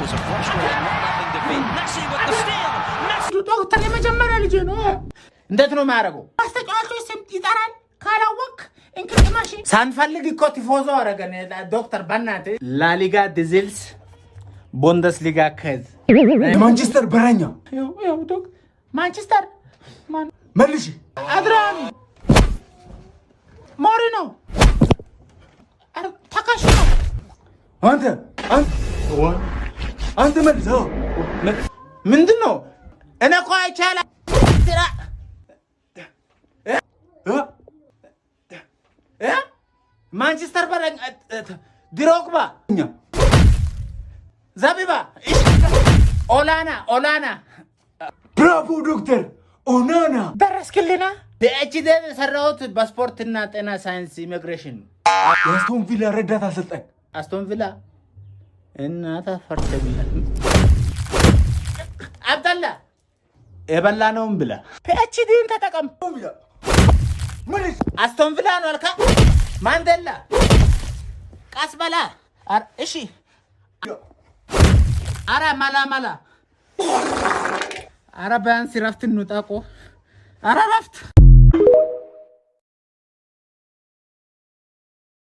was a frustrating 1-0 defeat. Messi with the steal. Messi ዶክተር የመጀመሪያ ልጅ ነው እንዴት ነው የሚያደርገው አስተጫዋቾች ስም ይጠራል ካላወቅ እንክትማሽ ሳንፈልግ እኮ ቲፎዞ አረገን ዶክተር በእናት ላሊጋ ዲዝልስ ቡንደስሊጋ ከዝ ማንቸስተር በረኛ ያው ዶክ ማንቸስተር ማን መልሽ አድራን ሞሪኖ ታካሽ አንተ መልሰው ምንድነው እኔ እኮ አይቻላ ማንቸስተር በረኛ ድሮግባ ዛቢባ ኦላና ብራቮ ዶክተር ኦናና ደረስክልና በኤችዲ ሰራውት በስፖርትና ጤና ሳይንስ ኢሚግሬሽን አስቶን ቪላ ረዳት አሰልጣኝ አስቶን ቪላ እናታ ፈርተኛ አብደላ የበላነውም ብላ ፒኤችዲን ተጠቀም ምን አስቶን ቪላ ነው አልካ ማንዴላ ቃስበላ እሺ አራ ማላ አራ ቢያንስ ረፍት እንውጣቆ አራ ረፍት